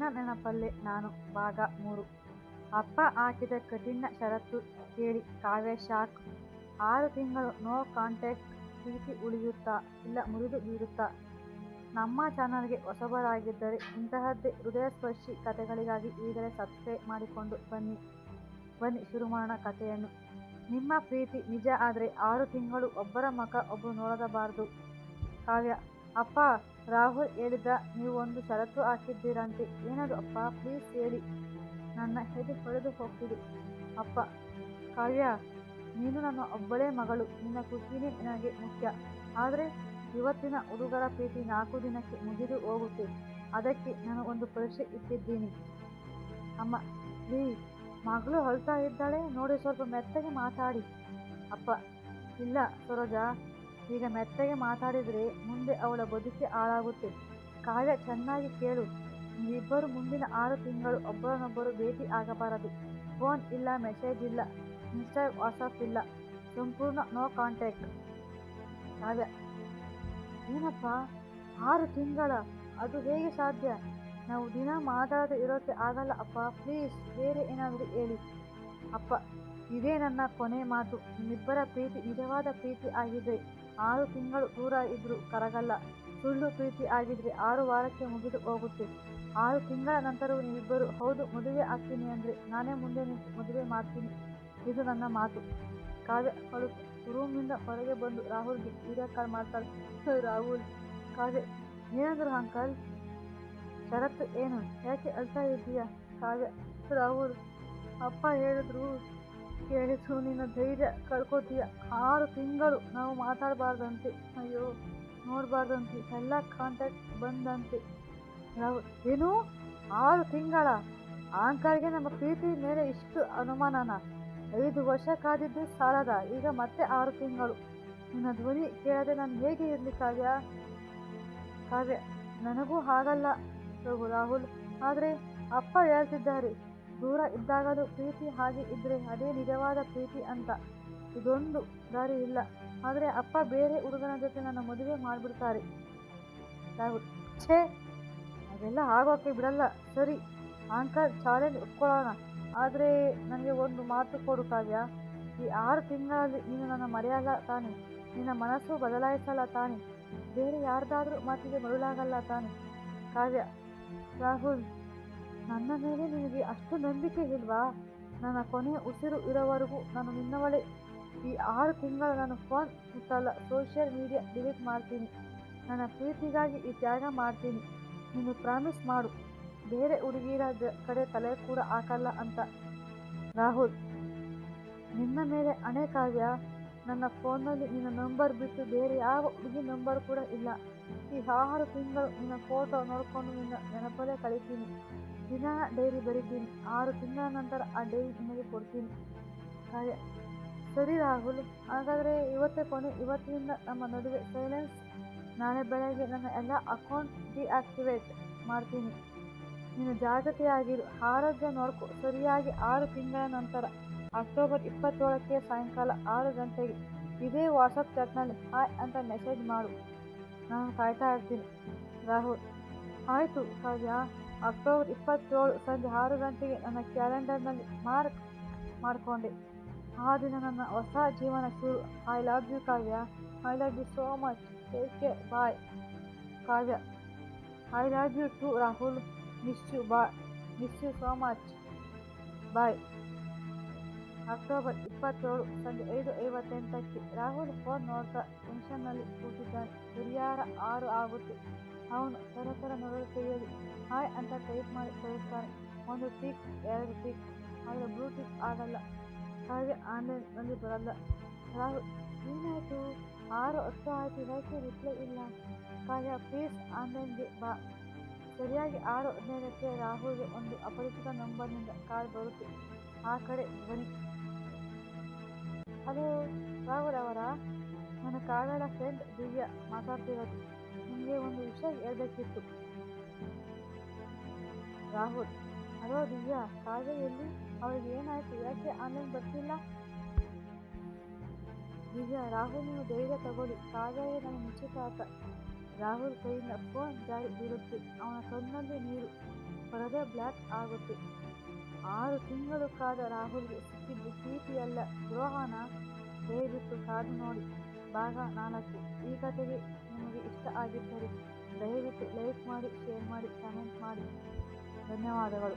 ನಿನ್ನ ನೆನಪಲ್ಲೇ ನಾನು ಭಾಗ 3. ಅಪ್ಪ ಹಾಕಿದ ಕಠಿಣ ಷರತ್ತು ಕೇಳಿ ಕಾವ್ಯ ಶಾಕ್. 6 ತಿಂಗಳು ನೋ ಕಾಂಟ್ಯಾಕ್ಟ್. ಪ್ರೀತಿ ಉಳಿಯುತ್ತಾ ಇಲ್ಲ ಮುರಿದು ಬೀಳುತ್ತಾ? ನಮ್ಮ ಚಾನಲ್ಗೆ ಹೊಸಬರಾಗಿದ್ದರೆ ಇಂತಹದ್ದೇ ಹೃದಯಸ್ಪರ್ಶಿ ಕಥೆಗಳಿಗಾಗಿ ಈಗಲೇ ಸಬ್ಸ್ಕ್ರೈಬ್ ಮಾಡಿಕೊಂಡು ಬನ್ನಿ ಶುರು ಮಾಡೋಣ ಕಥೆಯನ್ನು. ನಿಮ್ಮ ಪ್ರೀತಿ ನಿಜ ಆದರೆ 6 ತಿಂಗಳು ಒಬ್ಬರ ಮುಖ ಒಬ್ಬರು ನೋಡಬಾರದು. ಕಾವ್ಯ. ಅಪ್ಪ, ರಾಹುಲ್ ಹೇಳಿದ್ದ ನೀವು ಒಂದು ಷರತ್ತು ಹಾಕಿದ್ದೀರಂತೆ, ಏನದು ಅಪ್ಪ? ಪ್ಲೀಸ್ ಹೇಳಿ, ನನ್ನ ಎದೆ ಹೊಡೆದು ಹೋಗ್ತಿದೆ. ಅಪ್ಪ. ಕಾವ್ಯ, ನೀನು ನನ್ನ ಒಬ್ಬಳೇ ಮಗಳು, ನಿನ್ನ ಖುಷಿನೇ ನನಗೆ ಮುಖ್ಯ. ಆದರೆ ಇವತ್ತಿನ ಹುಡುಗರ ಪ್ರೀತಿ 4 ದಿನಕ್ಕೆ ಮುಗಿದು ಹೋಗುತ್ತೆ. ಅದಕ್ಕೆ ನಾನು ಒಂದು ಪರೀಕ್ಷೆ ಇಟ್ಟಿದ್ದೀನಿ. ಅಮ್ಮ. ಪ್ಲೀಸ್, ಮಗಳು ಅಳ್ತಾ ಇದ್ದಾಳೆ ನೋಡಿ, ಸ್ವಲ್ಪ ಮೆತ್ತಗೆ ಮಾತಾಡಿ. ಅಪ್ಪ. ಇಲ್ಲ ಸರೋಜಾ, ಈಗ ಮೆತ್ತಗೆ ಮಾತಾಡಿದರೆ ಮುಂದೆ ಅವಳ ಬದುಕಿ ಹಾಳಾಗುತ್ತೆ. ಕಾವ್ಯ, ಚೆನ್ನಾಗಿ ಕೇಳು. ನೀವಿಬ್ಬರು ಮುಂದಿನ 6 ತಿಂಗಳು ಒಬ್ಬರನ್ನೊಬ್ಬರು ಭೇಟಿ ಆಗಬಾರದು. ಫೋನ್ ಇಲ್ಲ, ಮೆಸೇಜ್ ಇಲ್ಲ, ಇನ್ಸ್ಟಾ ವಾಟ್ಸಪ್ ಇಲ್ಲ, ಸಂಪೂರ್ಣ ನೋ ಕಾಂಟ್ಯಾಕ್ಟ್. ಕಾವ್ಯ. ಏನಪ್ಪ 6 ತಿಂಗಳ? ಅದು ಹೇಗೆ ಸಾಧ್ಯ? ನಾವು ದಿನ ಮಾತಾಡದೆ ಇರೋಕ್ಕೆ ಆಗಲ್ಲ ಅಪ್ಪ. ಪ್ಲೀಸ್ ಬೇರೆ ಏನಾದರೂ ಹೇಳಿ. ಅಪ್ಪ. ಇದೇ ನನ್ನ ಕೊನೆ ಮಾತು. ನಿಮ್ಮಿಬ್ಬರ ಪ್ರೀತಿ ನಿಜವಾದ ಪ್ರೀತಿ ಆಗಿದ್ರೆ 6 ತಿಂಗಳು ದೂರ ಇದ್ರೂ ಕರಗಲ್ಲ. ಸುಳ್ಳು ಪ್ರೀತಿ ಆಗಿದ್ರೆ 6 ವಾರಕ್ಕೆ ಮುಗಿದು ಹೋಗುತ್ತೆ. 6 ತಿಂಗಳ ನಂತರವೂ ನೀವಿಬ್ಬರು ಹೌದು ಮದುವೆ ಆಗ್ತೀನಿ ಅಂದರೆ ನಾನೇ ಮುಂದೆ ನಿಂತು ಮದುವೆ ಮಾಡ್ತೀನಿ. ಇದು ನನ್ನ ಮಾತು. ಕಾವ್ಯ ಅಳುತ್ತ ರೂಮಿಂದ ಹೊರಗೆ ಬಂದು ರಾಹುಲ್ಗೆ ವಿಡಿಯೋ ಕಾಲ್ ಮಾಡ್ತಾಳೆ. ರಾಹುಲ್. ಕಾವ್ಯ. ಏನಂದ್ರು ಅಂಕಲ್? ಷರತ್ತು ಏನು? ಯಾಕೆ ಅಳ್ತಾ ಇದ್ದೀಯಾ? ಕಾವ್ಯ. ರಾಹುಲ್, ಅಪ್ಪ ಹೇಳಿದ್ರು ಕೇಳಿದ್ರು ನಿನ್ನ ಧೈರ್ಯ ಕಳ್ಕೊತೀಯ. 6 ತಿಂಗಳು ನಾವು ಮಾತಾಡಬಾರ್ದಂತೆ, ಅಯ್ಯೋ ನೋಡಬಾರ್ದಂತೆ, ಎಲ್ಲ ಕಾಂಟ್ಯಾಕ್ಟ್ ಬಂದಂತೆ. ರಾಹುಲ್. ಏನು 6 ತಿಂಗಳ? ಅಂಕಲ್ಗೆ ನಮ್ಮ ಪ್ರೀತಿ ಮೇಲೆ ಇಷ್ಟು ಅನುಮಾನನ? 5 ವರ್ಷ ಕಾದಿದ್ದು ಸಾಲದ, ಈಗ ಮತ್ತೆ 6 ತಿಂಗಳು? ನಿನ್ನ ಧ್ವನಿ ಕೇಳದೆ ನಾನು ಹೇಗೆ ಇರಲಿ ಕಾವ್ಯ? ಕಾವ್ಯ. ನನಗೂ ಹಾಗಲ್ಲ ರಾಹುಲ್, ಆದರೆ ಅಪ್ಪ ಹೇಳ್ತಿದ್ದಾರೆ ದೂರ ಇದ್ದಾಗಲೂ ಪ್ರೀತಿ ಹಾಗೆ ಇದ್ರೆ ಅದೇ ನಿಜವಾದ ಪ್ರೀತಿ ಅಂತ. ಇದೊಂದು ದಾರಿ ಇಲ್ಲ, ಆದರೆ ಅಪ್ಪ ಬೇರೆ ಹುಡುಗನ ಜೊತೆ ನನ್ನ ಮದುವೆ ಮಾಡಿಬಿಡ್ತಾರೆ. ರಾಹುಲ್. ಛೇ, ಅದೆಲ್ಲ ಆಗೋಕ್ಕೆ ಬಿಡಲ್ಲ. ಸರಿ, ಅಂಕಲ್ ಚಾಲೆಂಜ್ ಒಪ್ಕೊಳ್ಳೋಣ. ಆದರೆ ನನಗೆ ಒಂದು ಮಾತು ಕೊಡು ಕಾವ್ಯ. ಈ 6 ತಿಂಗಳಲ್ಲಿ ನೀನು ನನ್ನ ಮರೆಯಲ್ಲ ತಾನೆ? ನಿನ್ನ ಮನಸ್ಸು ಬದಲಾಯಿಸಲ್ಲ ತಾನೆ? ಬೇರೆ ಯಾರ್ದಾದ್ರೂ ಮಾತಿಗೆ ಮರುಳಾಗಲ್ಲ ತಾನೆ? ಕಾವ್ಯ. ರಾಹುಲ್, ನನ್ನ ಮೇಲೆ ನಿನಗೆ ಅಷ್ಟು ನಂಬಿಕೆ ಇಲ್ವಾ? ನನ್ನ ಕೊನೆಯ ಉಸಿರು ಇರೋವರೆಗೂ ನಾನು ನಿನ್ನವಳೇ. ಈ 6 ತಿಂಗಳು ನಾನು ಫೋನ್ ಮುಟ್ಟಲ್ಲ, ಸೋಷಿಯಲ್ ಮೀಡಿಯಾ ಡಿಲೀಟ್ ಮಾಡ್ತೀನಿ. ನನ್ನ ಪ್ರೀತಿಗಾಗಿ ಈ ತ್ಯಾಗ ಮಾಡ್ತೀನಿ. ನೀನು ಪ್ರಾಮಿಸ್ ಮಾಡು, ಬೇರೆ ಹುಡುಗಿರ ಕಡೆ ತಲೆ ಕೂಡ ಹಾಕಲ್ಲ ಅಂತ. ರಾಹುಲ್. ನಿನ್ನ ಮೇಲೆ ಹಣೆ ಕಾವ್ಯ, ನನ್ನ ಫೋನ್ನಲ್ಲಿ ನಿನ್ನ ನಂಬರ್ ಬಿಟ್ಟು ಬೇರೆ ಯಾವ ಹುಡುಗಿ ನಂಬರ್ ಕೂಡ ಇಲ್ಲ. ಈ 6 ತಿಂಗಳು ನಿನ್ನ ಫೋಟೋ ನೋಡಿಕೊಂಡು ನಿನ್ನ ನೆನಪಲ್ಲೇ ಕಳಿತೀನಿ. ದಿನ ಡೈರಿ ಬರಿತೀನಿ. 6 ತಿಂಗಳ ನಂತರ ಆ ಡೈರಿ ನಿನಗೆ ಕೊಡ್ತೀನಿ. ಕಾವ್ಯ. ಸರಿ ರಾಹುಲ್, ಹಾಗಾದರೆ ಇವತ್ತೇ ಕೊನೆ. ಇವತ್ತಿನಿಂದ ನಮ್ಮ ನಡುವೆ ಸೈಲೆನ್ಸ್. ನಾಳೆ ಬೆಳಗ್ಗೆ ನನ್ನ ಎಲ್ಲ ಅಕೌಂಟ್ ಡಿಆಕ್ಟಿವೇಟ್ ಮಾಡ್ತೀನಿ. ನೀನು ಜಾಗೃತಿಯಾಗಿರು, ಆರೋಗ್ಯ ನೋಡ್ಕೊ. ಸರಿಯಾಗಿ 6 ತಿಂಗಳ ನಂತರ ಅಕ್ಟೋಬರ್ 27ಕ್ಕೆ ಸಾಯಂಕಾಲ 6 ಗಂಟೆಗೆ ಇದೇ ವಾಟ್ಸಪ್ ಚಾಟ್ನಲ್ಲಿ ಹಾಯ್ ಅಂತ ಮೆಸೇಜ್ ಮಾಡು. ನಾನು ಕಾಯ್ತಾ ಇರ್ತೀನಿ. ರಾಹುಲ್. ಆಯಿತು ಕಾವ್ಯ, ಅಕ್ಟೋಬರ್ 27 ಸಂಜೆ 6 ಗಂಟೆಗೆ ನನ್ನ ಕ್ಯಾಲೆಂಡರ್ನಲ್ಲಿ ಮಾರ್ಕ್ ಮಾಡಿಕೊಂಡೆ. ಆ ದಿನ ನನ್ನ ಹೊಸ ಜೀವನ ಶುರು. I love you Kavya. I love you so much. Take care. Bye. Kavya. I love you too Rahul. Miss you so much. Bye. October 27 ಸಂಜೆ 5:58ಕ್ಕೆ ರಾಹುಲ್ ಫೋನ್ ನೋಡ್ತಾ ಟೆನ್ಷನ್ನಲ್ಲಿ ಕೂತಿದ್ದಾನೆ. ಗಡಿಯಾರ 6 ಆಗುತ್ತೆ. ಅವನು ತರ ನೋಡಲು ಕೈಯಲ್ಲಿ ಹಾಯ್ ಅಂತ ಟೈಪ್ ಮಾಡಿ ಕಳಿಸ್ತಾನೆ. 1 ಟಿಕ್, 2 ಟಿಕ್, ಆದರೆ ಬ್ಲೂ ಟಿಕ್ ಆಗಲ್ಲ. ಕಾವ್ಯ ಆನ್ಲೈನ್ನಲ್ಲಿ ಬರಲ್ಲ. ರಾಹುಲ್. ಏನಾಯಿತು? 6:10 ಆಯಿತು, ಯಾಕೆ ರಿಪ್ಲೈ ಇಲ್ಲ? ಕಾವ್ಯ. ಪ್ಲೀಸ್ ಆನ್ಲೈನ್ಗೆ ಬಾ. ಸರಿಯಾಗಿ 6:15ಕ್ಕೆ ರಾಹುಲ್ಗೆ ಒಂದು ಅಪರಿಚಿತ ನಂಬರ್ನಿಂದ ಕಾಲ್ ಬರುತ್ತೆ. ಆ ಕಡೆ ಧ್ವನಿ. ಹಲೋ, ರಾಹುಲ್ ಅವರಾ? ನನ್ನ ಕಾವ್ಯದ ಫ್ರೆಂಡ್ ದಿವ್ಯಾ ಮಾತಾಡ್ತಿರೋದು. ನಿಮಗೆ ಒಂದು ವಿಷಯ ಹೇಳ್ಬೇಕಿತ್ತು. ರಾಹುಲ್. ಹಲೋ ದಿವ್ಯಾ, ಕಾವ್ಯ ಎಲ್ಲಿ? ಅವಳಿಗೆ ಏನಾಯಿತು? ಯಾಕೆ ಆನ್ಲೈನ್ ಬರ್ತಿಲ್ಲ? ದಿವ್ಯಾ. ರಾಹುಲ್, ನೀವು ಧೈರ್ಯ ತಗೊಳ್ಳಿ, ಕಾವ್ಯಗೆ ನನ್ನ ನಿಶ್ಚಿತಾರ್ಥ. ರಾಹುಲ್ ಕೈಯಿಂದ ಫೋನ್ ಜಾರಿ ಬೀಳುತ್ತೆ. ಅವನ ಕಣ್ಣಲ್ಲಿ ನೀರು. ಪರದೆ ಬ್ಲ್ಯಾಕ್ ಆಗುತ್ತೆ. 6 ತಿಂಗಳು ಕಾದ ರಾಹುಲ್ಗೆ ಸಿಕ್ಕಿದ್ದು ಪ್ರೀತಿಯಲ್ಲ ದ್ರೋಹನ? ದಯವಿಟ್ಟು ಕಾದು ನೋಡಿ. ಭಾಗ 4. ಈ ಕಥೆಗೆ ನಿಮಗೆ ಇಷ್ಟ ಆಗಿದ್ದರೆ ದಯವಿಟ್ಟು ಲೈಕ್ ಮಾಡಿ, ಶೇರ್ ಮಾಡಿ, ಕಮೆಂಟ್ ಮಾಡಿ. ಧನ್ಯವಾದಗಳು.